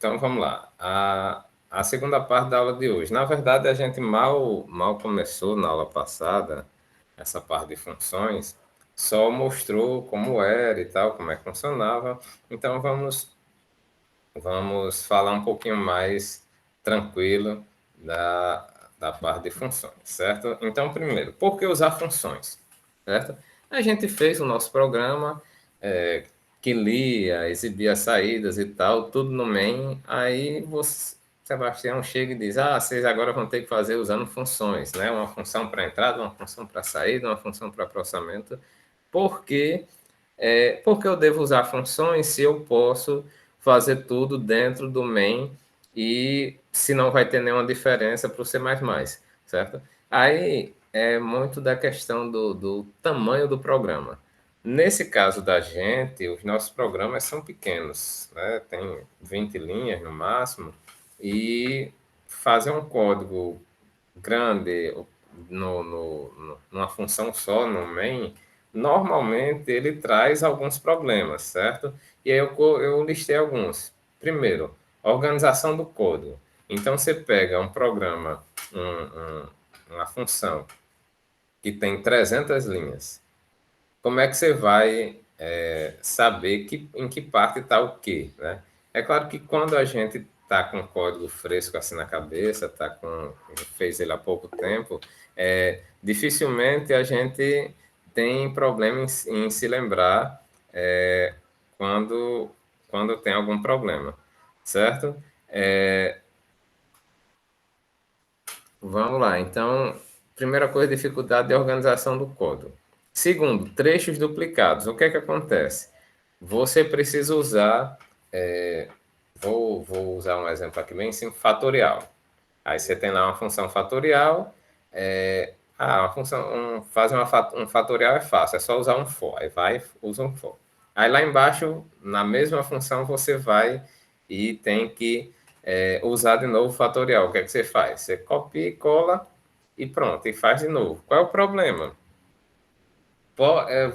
Então, vamos lá. A segunda parte da aula de hoje. Na verdade, a gente mal começou na aula passada, essa parte de funções, só mostrou como era e tal, como é que funcionava. Então, vamos falar um pouquinho mais tranquilo da parte de funções, certo? Então, primeiro, por que usar funções, certo? A gente fez o nosso programa, que lia, exibia saídas e tal, tudo no main, aí você, Sebastião chega e diz, vocês agora vão ter que fazer usando funções, né? Uma função para entrada, uma função para saída, uma função para processamento. Por quê? Porque eu devo usar funções se eu posso fazer tudo dentro do main e se não vai ter nenhuma diferença para o C++, certo? Aí é muito da questão do tamanho do programa. Nesse caso da gente, os nossos programas são pequenos, né? Tem 20 linhas no máximo, e fazer um código grande numa função só, no main, normalmente ele traz alguns problemas, certo? E aí eu listei alguns. Primeiro, organização do código. Então, você pega um programa, uma função que tem 300 linhas. Como é que você vai saber em que parte está o quê, né? É claro que quando a gente está com o código fresco assim na cabeça, fez ele há pouco tempo, dificilmente a gente tem problema em se lembrar é, quando, quando tem algum problema, certo? É, Vamos lá. Então, primeira coisa, dificuldade de organização do código. Segundo, trechos duplicados. O que é que acontece? Você precisa usar, vou usar um exemplo aqui bem simples, fatorial. Aí você tem lá uma função fatorial, uma função, fazer um fatorial é fácil, é só usar um for. Aí vai, usa um for. Aí lá embaixo, na mesma função, você vai e tem que usar de novo o fatorial. O que é que você faz? Você copia e cola e pronto, e faz de novo. Qual é o problema?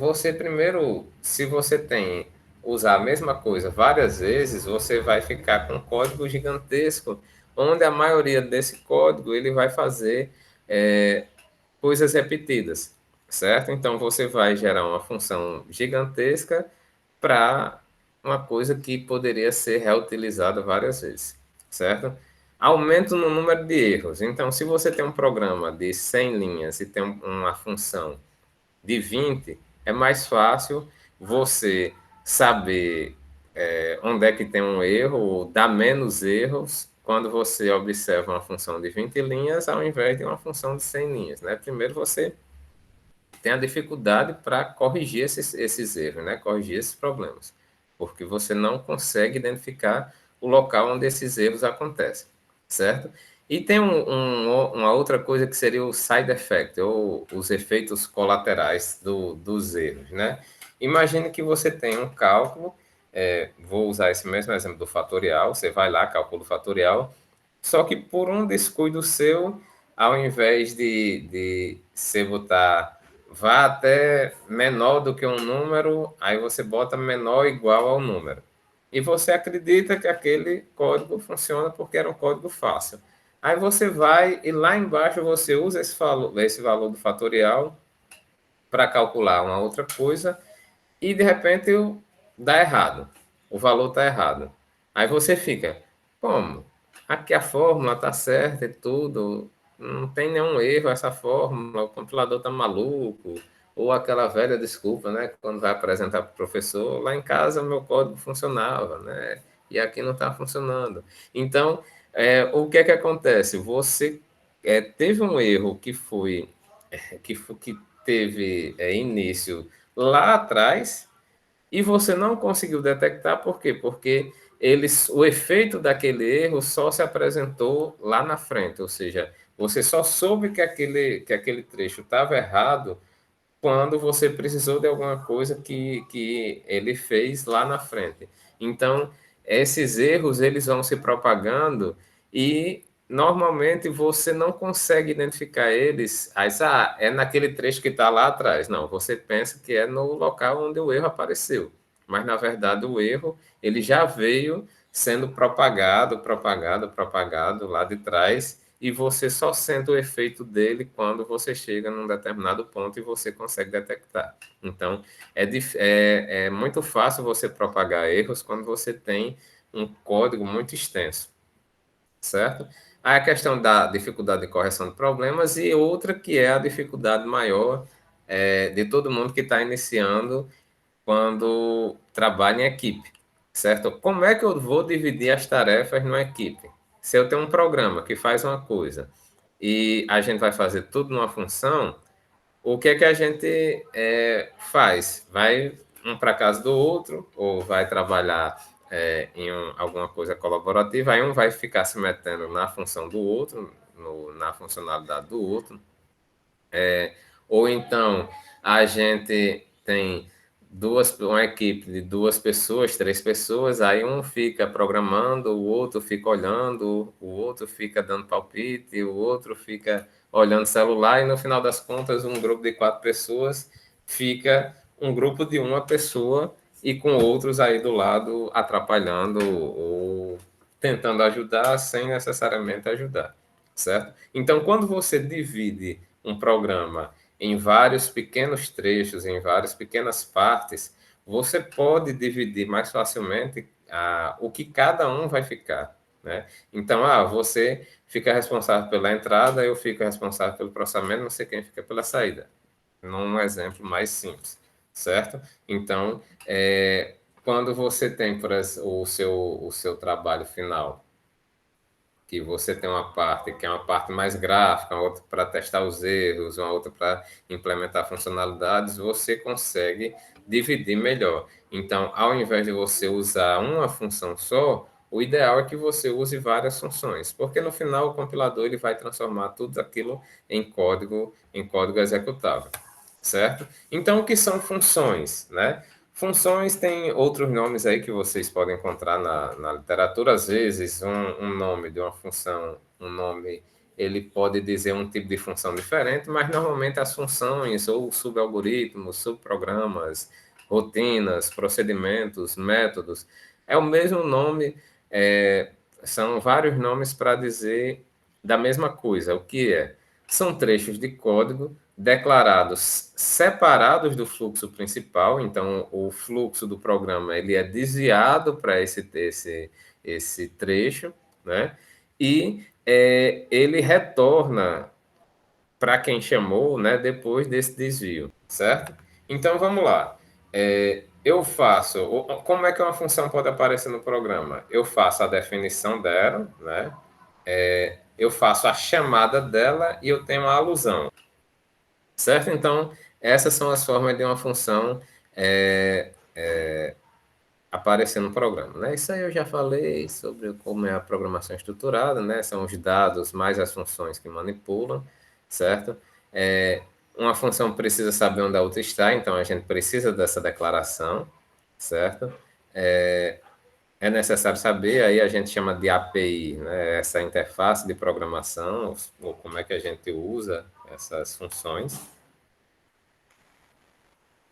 Você primeiro, se você tem usar a mesma coisa várias vezes, você vai ficar com um código gigantesco, onde a maioria desse código ele vai fazer é, coisas repetidas, certo? Então você vai gerar uma função gigantesca para uma coisa que poderia ser reutilizada várias vezes, certo? Aumento no número de erros. Então, se você tem um programa de 100 linhas e tem uma função de 20, é mais fácil você saber onde é que tem um erro, ou dar menos erros, quando você observa uma função de 20 linhas, ao invés de uma função de 100 linhas. Né? Primeiro você tem a dificuldade para corrigir esses erros, né? Corrigir esses problemas, porque você não consegue identificar o local onde esses erros acontecem, certo? E tem uma outra coisa que seria o side effect, ou os efeitos colaterais dos erros, né? Imagine que você tem um cálculo, vou usar esse mesmo exemplo do fatorial, você vai lá, calcula o fatorial, só que por um descuido seu, ao invés de você botar vá até menor do que um número, aí você bota menor ou igual ao número. E você acredita que aquele código funciona porque era um código fácil. Aí você vai e lá embaixo você usa esse valor do fatorial para calcular uma outra coisa e de repente dá errado. O valor está errado. Aí você fica, como? Aqui a fórmula está certa e tudo, não tem nenhum erro essa fórmula, o compilador está maluco, ou aquela velha desculpa, né? Quando vai apresentar para o professor, lá em casa meu código funcionava, né? E aqui não está funcionando. Então, o que é que acontece? Você teve um erro que teve início lá atrás e você não conseguiu detectar por quê? Porque o efeito daquele erro só se apresentou lá na frente, ou seja, você só soube que aquele trecho estava errado quando você precisou de alguma coisa que ele fez lá na frente. Então, esses erros eles vão se propagando e normalmente você não consegue identificar eles. É naquele trecho que está lá atrás. Não, você pensa que é no local onde o erro apareceu. Mas, na verdade, o erro ele já veio sendo propagado, propagado, propagado lá de trás, e você só sente o efeito dele quando você chega num determinado ponto e você consegue detectar. Então, é muito fácil você propagar erros quando você tem um código muito extenso, certo? Aí a questão da dificuldade de correção de problemas e outra que é a dificuldade maior de todo mundo que está iniciando quando trabalha em equipe, certo? Como é que eu vou dividir as tarefas numa equipe? Se eu tenho um programa que faz uma coisa e a gente vai fazer tudo numa função, o que é que a gente faz? Vai um para casa do outro ou vai trabalhar alguma coisa colaborativa, aí um vai ficar se metendo na função do outro, na funcionalidade do outro, ou então a gente tem uma equipe de duas pessoas, três pessoas, aí um fica programando, o outro fica olhando, o outro fica dando palpite, o outro fica olhando o celular, e no final das contas, um grupo de quatro pessoas fica um grupo de uma pessoa e com outros aí do lado atrapalhando ou tentando ajudar sem necessariamente ajudar, certo? Então, quando você divide um programa em vários pequenos trechos, em várias pequenas partes, você pode dividir mais facilmente o que cada um vai ficar, né? Então, você fica responsável pela entrada, eu fico responsável pelo processamento, não sei quem fica pela saída. Num exemplo mais simples, certo? Então, quando você tem, por exemplo, o seu trabalho final, que você tem uma parte que é uma parte mais gráfica, uma outra para testar os erros, uma outra para implementar funcionalidades, você consegue dividir melhor. Então, ao invés de você usar uma função só, o ideal é que você use várias funções, porque no final o compilador ele vai transformar tudo aquilo em código executável, certo? Então, o que são funções, né? Funções têm outros nomes aí que vocês podem encontrar na literatura. Às vezes, um nome de uma função, um nome, ele pode dizer um tipo de função diferente, mas normalmente as funções ou subalgoritmos, subprogramas, rotinas, procedimentos, métodos, é o mesmo nome, são vários nomes para dizer da mesma coisa. O que é? São trechos de código declarados separados do fluxo principal, então o fluxo do programa ele é desviado para esse trecho, né? E ele retorna para quem chamou, né, depois desse desvio, certo? Então vamos lá. Eu faço. Como é que uma função pode aparecer no programa? Eu faço a definição dela, né? Eu faço a chamada dela e eu tenho a alusão. Certo? Então, essas são as formas de uma função é, aparecer no programa, né? Isso aí eu já falei sobre como é a programação estruturada, né? São os dados mais as funções que manipulam, certo? Uma função precisa saber onde a outra está, então a gente precisa dessa declaração, certo? É necessário saber, aí a gente chama de API, né? Essa interface de programação, ou como é que a gente usa essas funções.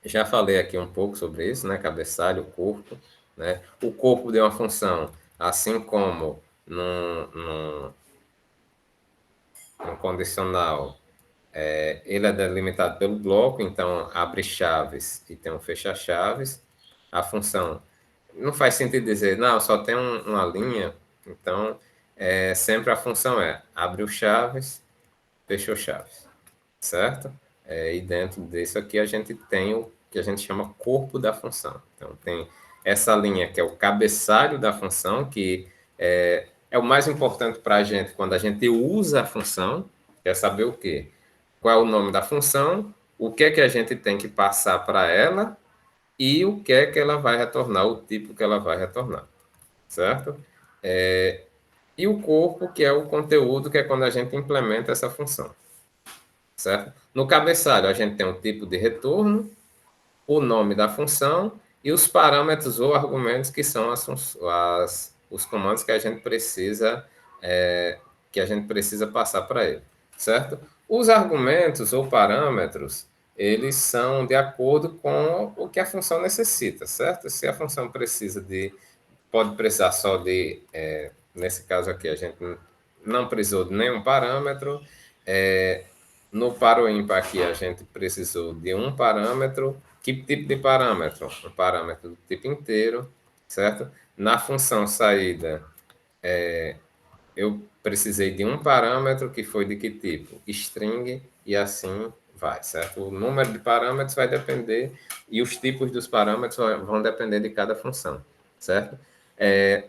Já falei aqui um pouco sobre isso, né? Cabeçalho, o corpo, né? O corpo de uma função, assim como num condicional, ele é delimitado pelo bloco, então abre chaves e tem um fecha-chaves. A função não faz sentido dizer, não, só tem uma linha, então sempre a função abre o chaves, fechou chaves, certo? E dentro disso aqui a gente tem o que a gente chama corpo da função. Então tem essa linha que é o cabeçalho da função, que é o mais importante para a gente quando a gente usa a função, quer saber o quê? Qual é o nome da função, o que é que a gente tem que passar para ela e o que é que ela vai retornar, o tipo que ela vai retornar, certo? E o corpo, que é o conteúdo, que é quando a gente implementa essa função, certo? No cabeçalho, a gente tem um tipo de retorno, o nome da função e os parâmetros ou argumentos que são os comandos que a gente precisa passar para ele, certo? Os argumentos ou parâmetros, eles são de acordo com o que a função necessita, certo? Se a função precisa de pode precisar só de, nesse caso aqui, a gente não precisou de nenhum parâmetro. No par ou ímpar aqui, a gente precisou de um parâmetro. Que tipo de parâmetro? Um parâmetro do tipo inteiro, certo? Na função saída, eu precisei de um parâmetro que foi de que tipo? String, e assim vai, certo? O número de parâmetros vai depender, e os tipos dos parâmetros vão depender de cada função, certo? É,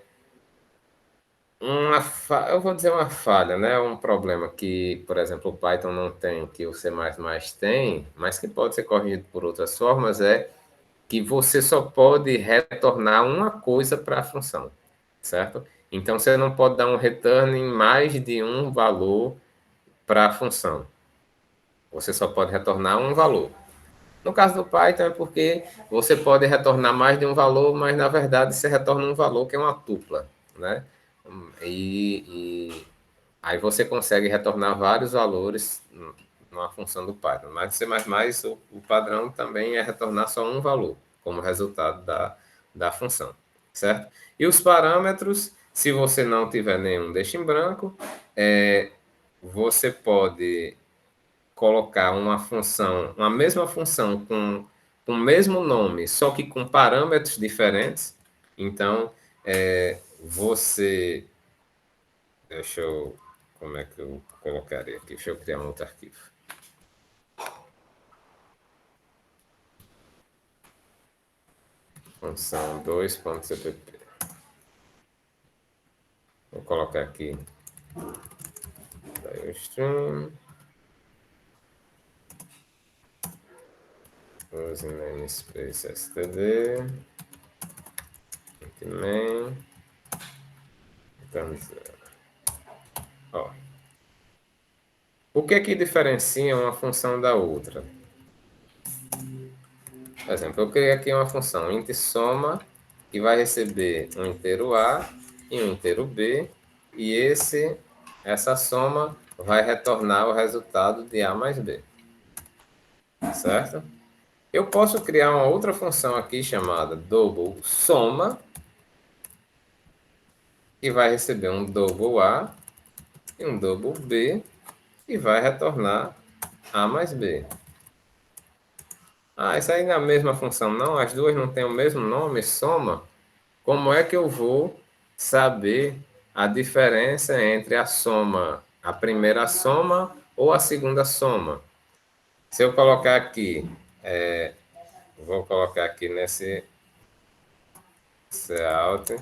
eu vou dizer uma falha, né? Um problema que, por exemplo, o Python não tem, que o C++ tem, mas que pode ser corrigido por outras formas, é que você só pode retornar uma coisa para a função, certo? Então, você não pode dar um return em mais de um valor para a função. Você só pode retornar um valor. No caso do Python é porque você pode retornar mais de um valor, mas na verdade você retorna um valor que é uma tupla, né? E aí você consegue retornar vários valores numa função do Python. Mas o padrão também é retornar só um valor como resultado da função, certo? E os parâmetros, se você não tiver nenhum deixa em branco, você pode colocar uma função, uma mesma função com o mesmo nome, só que com parâmetros diferentes. Então, você. Deixa eu. Como é que eu colocaria aqui? Deixa eu criar um outro arquivo. Função 2.cpp. Vou colocar aqui. Stream. Use namespace std. Main. Então, ó. O que é que diferencia uma função da outra? Por exemplo, eu criei aqui uma função int soma que vai receber um inteiro A e um inteiro B, e essa soma vai retornar o resultado de A mais B, certo? Eu posso criar uma outra função aqui chamada double soma, que vai receber um double A e um double B, e vai retornar A mais B. Ah, isso aí não é a mesma função, não? As duas não têm o mesmo nome, soma? Como é que eu vou saber a diferença entre a soma, a primeira soma ou a segunda soma? Se eu colocar aqui, vou colocar aqui nesse Cout,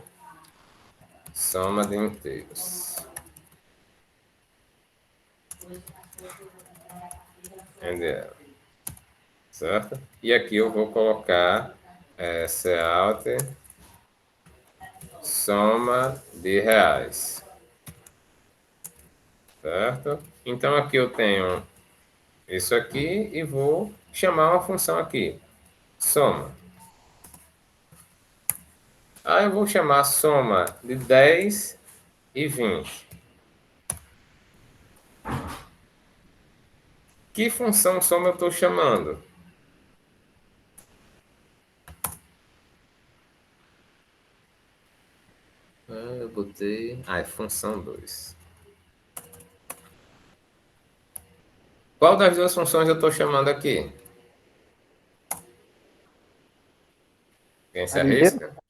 soma de inteiros. Entendeu? Certo? E aqui eu vou colocar Cout, soma de reais. Certo? Então aqui eu tenho isso aqui e vou chamar uma função aqui, soma. Aí eu vou chamar soma de 10 e 20. Que função soma eu estou chamando? Eu botei... é função 2. Qual das duas funções eu estou chamando aqui? Quem se A de inteiro? arrisca?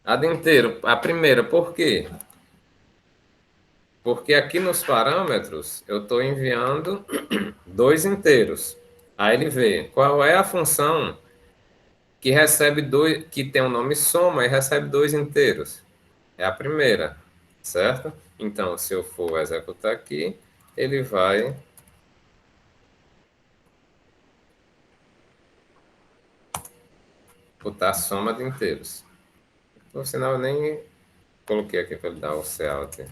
A de inteiro. A primeira, por quê? Porque aqui nos parâmetros eu estou enviando dois inteiros. Aí ele vê qual é a função que recebe dois, que tem o nome soma e recebe dois inteiros. É a primeira, certo? Então, se eu for executar aqui, ele vai botar a soma de inteiros. Por sinal, eu nem coloquei aqui para ele dar o Cout.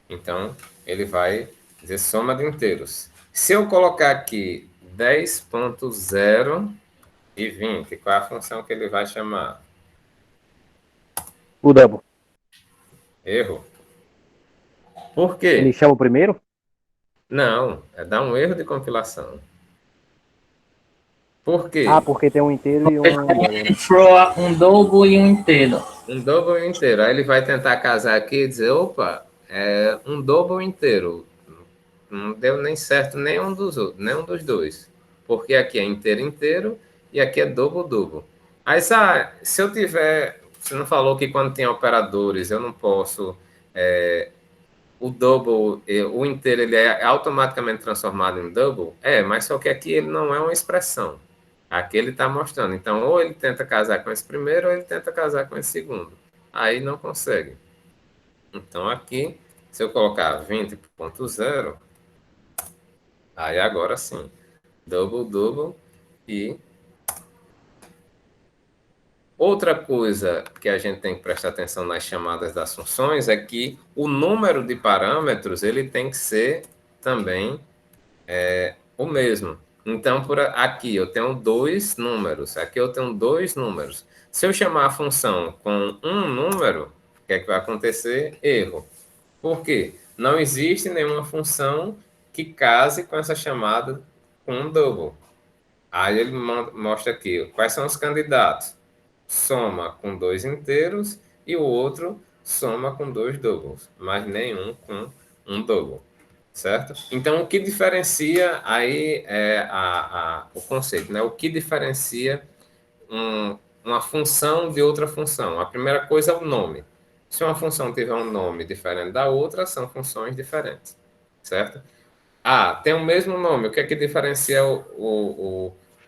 Então, ele vai dizer soma de inteiros. Se eu colocar aqui 10.0 e 20, qual é a função que ele vai chamar? O double. Erro. Por Ele quê? chama o primeiro? Não, é dar um erro de compilação. Por Ah, quê? porque tem um inteiro e um double, Um né? floor, um double e um inteiro. Um double inteiro. Aí ele vai tentar casar aqui e dizer, opa, é um double inteiro. Não deu nem certo nenhum dos dois. Porque aqui é inteiro inteiro e aqui é double double. Aí, sabe, se eu tiver. Você não falou que quando tem operadores eu não posso. O double, o inteiro, ele é automaticamente transformado em double? É, mas só que aqui ele não é uma expressão. Aqui ele está mostrando. Então, ou ele tenta casar com esse primeiro, ou ele tenta casar com esse segundo. Aí não consegue. Então, aqui, se eu colocar 20.0, aí agora sim, double, double. E outra coisa que a gente tem que prestar atenção nas chamadas das funções é que o número de parâmetros ele tem que ser também o mesmo. Então, por aqui eu tenho dois números, aqui eu tenho dois números. Se eu chamar a função com um número, o que é que vai acontecer? Erro. Por quê? Não existe nenhuma função que case com essa chamada com um double. Aí ele mostra aqui quais são os candidatos. Soma com dois inteiros e o outro soma com dois doubles, mas nenhum com um double, certo? Então, o que diferencia aí é o conceito, né? O que diferencia uma função de outra função? A primeira coisa é o nome. Se uma função tiver um nome diferente da outra, são funções diferentes, certo? Ah, tem o mesmo nome. O que é que diferencia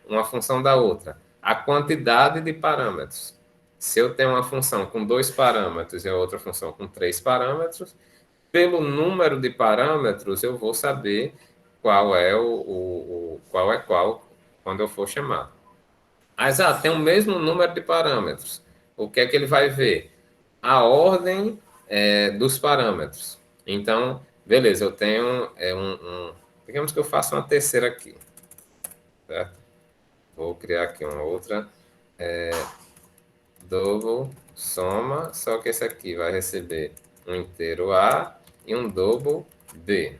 uma função da outra? A quantidade de parâmetros. Se eu tenho uma função com dois parâmetros e a outra função com três parâmetros, pelo número de parâmetros eu vou saber qual é qual é qual quando eu for chamar. Mas tem o mesmo número de parâmetros. O que é que ele vai ver? A ordem dos parâmetros. Então, beleza, eu tenho digamos que eu faço uma terceira aqui, certo? Vou criar aqui uma outra double soma, só que esse aqui vai receber um inteiro A e um double B.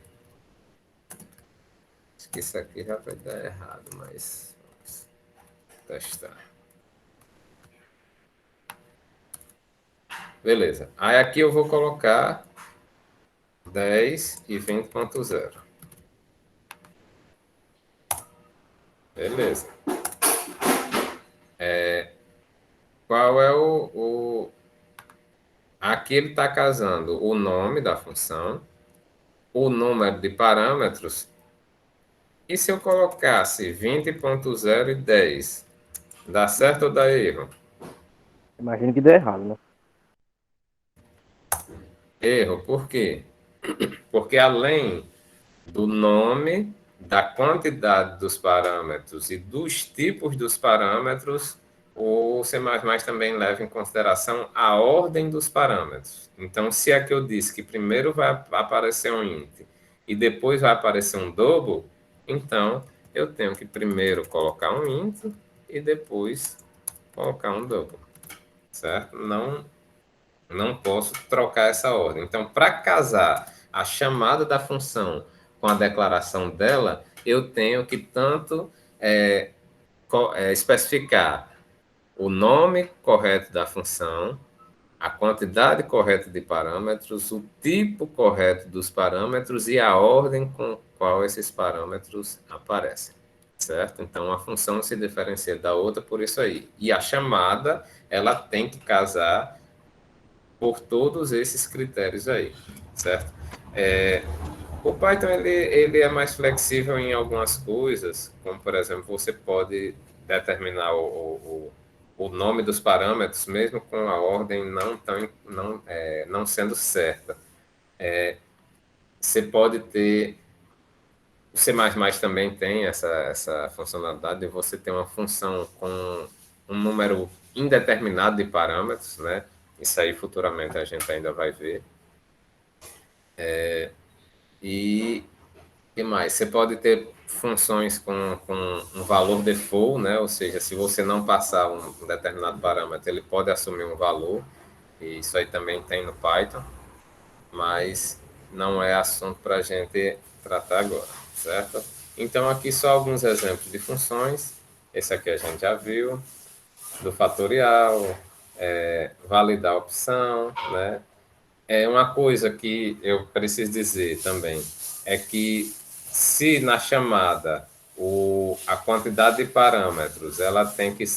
Acho que isso aqui já vai dar errado, mas vamos testar. Beleza. Aí aqui eu vou colocar 10 e 20.0. Beleza. Qual é Aqui ele está casando o nome da função, o número de parâmetros. E se eu colocasse 20.0 e 10? Dá certo ou dá erro? Imagino que deu errado, né? Erro, por quê? Porque além do nome, da quantidade dos parâmetros e dos tipos dos parâmetros, o C++ também leva em consideração a ordem dos parâmetros. Então, se aqui eu disse que primeiro vai aparecer um int e depois vai aparecer um double, então eu tenho que primeiro colocar um int e depois colocar um double, certo? Não posso trocar essa ordem. Então, para casar a chamada da função com a declaração dela, eu tenho que tanto especificar o nome correto da função, a quantidade correta de parâmetros, o tipo correto dos parâmetros e a ordem com qual esses parâmetros aparecem, certo? Então, a função se diferencia da outra por isso aí. E a chamada, ela tem que casar por todos esses critérios aí, certo? O Python ele é mais flexível em algumas coisas, como por exemplo, você pode determinar o nome dos parâmetros mesmo com a ordem não sendo certa. Você pode ter o C++ também tem essa funcionalidade de você ter uma função com um número indeterminado de parâmetros, né? Isso aí futuramente a gente ainda vai ver. E que mais? Você pode ter funções com um valor default, né? Ou seja, se você não passar um determinado parâmetro, ele pode assumir um valor. E isso aí também tem no Python, mas não é assunto para a gente tratar agora, certo? Então, aqui só alguns exemplos de funções. Esse aqui a gente já viu, do fatorial, validar a opção, né? Uma coisa que eu preciso dizer também é que se na chamada a quantidade de parâmetros ela tem que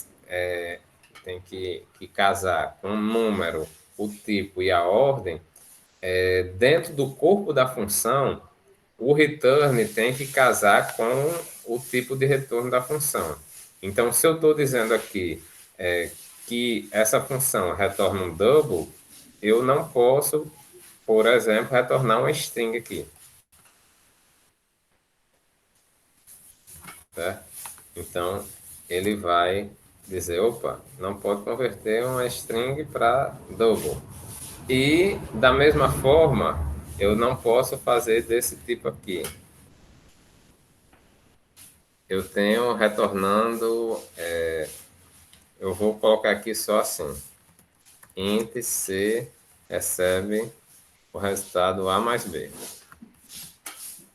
casar com o número, o tipo e a ordem, dentro do corpo da função, o return tem que casar com o tipo de retorno da função. Então, se eu estou dizendo aqui que essa função retorna um double, eu não posso, por exemplo, retornar uma string aqui. Certo? Então, ele vai dizer, opa, não pode converter uma string para double. E, da mesma forma, eu não posso fazer desse tipo aqui. Eu tenho retornando, eu vou colocar aqui só assim, int c recebe o resultado a mais b.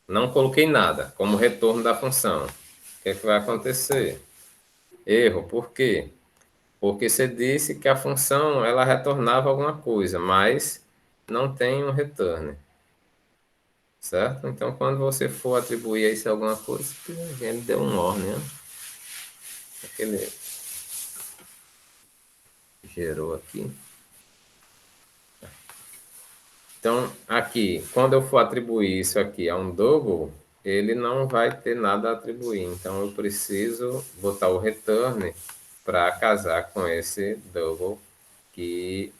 Não coloquei nada como retorno da função. O que é que vai acontecer? Erro, por quê? Porque você disse que a função ela retornava alguma coisa, mas não tem um return, certo? Então, quando você for atribuir isso a alguma coisa, ele deu um OR, né? Aquele gerou aqui. Então, aqui, quando eu for atribuir isso aqui a um double, ele não vai ter nada a atribuir. Então, eu preciso botar o return para casar com esse double que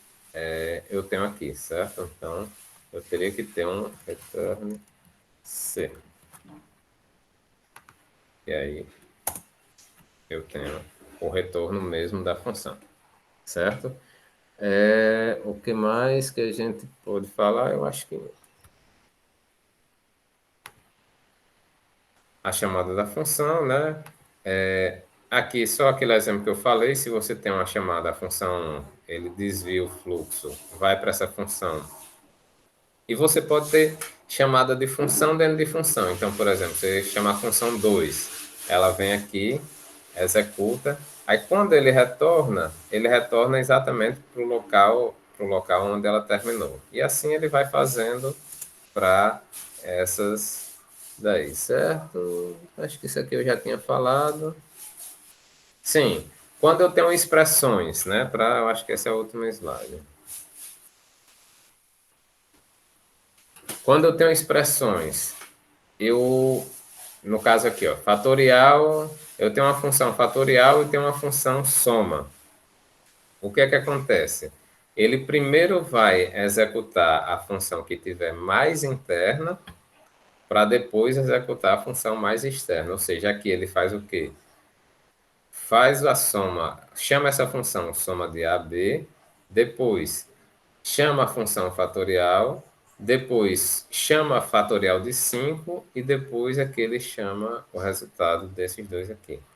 eu tenho aqui, certo? Então, eu teria que ter um return C. E aí, eu tenho o retorno mesmo da função, certo? O que mais que a gente pode falar? Eu acho que a chamada da função, né? Aqui, só aquele exemplo que eu falei, se você tem uma chamada, a função, ele desvia o fluxo, vai para essa função. E você pode ter chamada de função dentro de função. Então, por exemplo, você chama a função 2, ela vem aqui, executa, aí quando ele retorna exatamente para o local onde ela terminou. E assim ele vai fazendo para essas daí, certo? Acho que isso aqui eu já tinha falado. Sim, quando eu tenho expressões, né? Eu acho que esse é o último slide. Quando eu tenho expressões, no caso aqui, ó, fatorial, eu tenho uma função fatorial e tenho uma função soma. O que é que acontece? Ele primeiro vai executar a função que tiver mais interna, para depois executar a função mais externa. Ou seja, aqui ele faz o quê? Faz a soma, chama essa função soma de A, B, depois chama a função fatorial, depois chama a fatorial de 5 e depois é que ele chama o resultado desses dois aqui.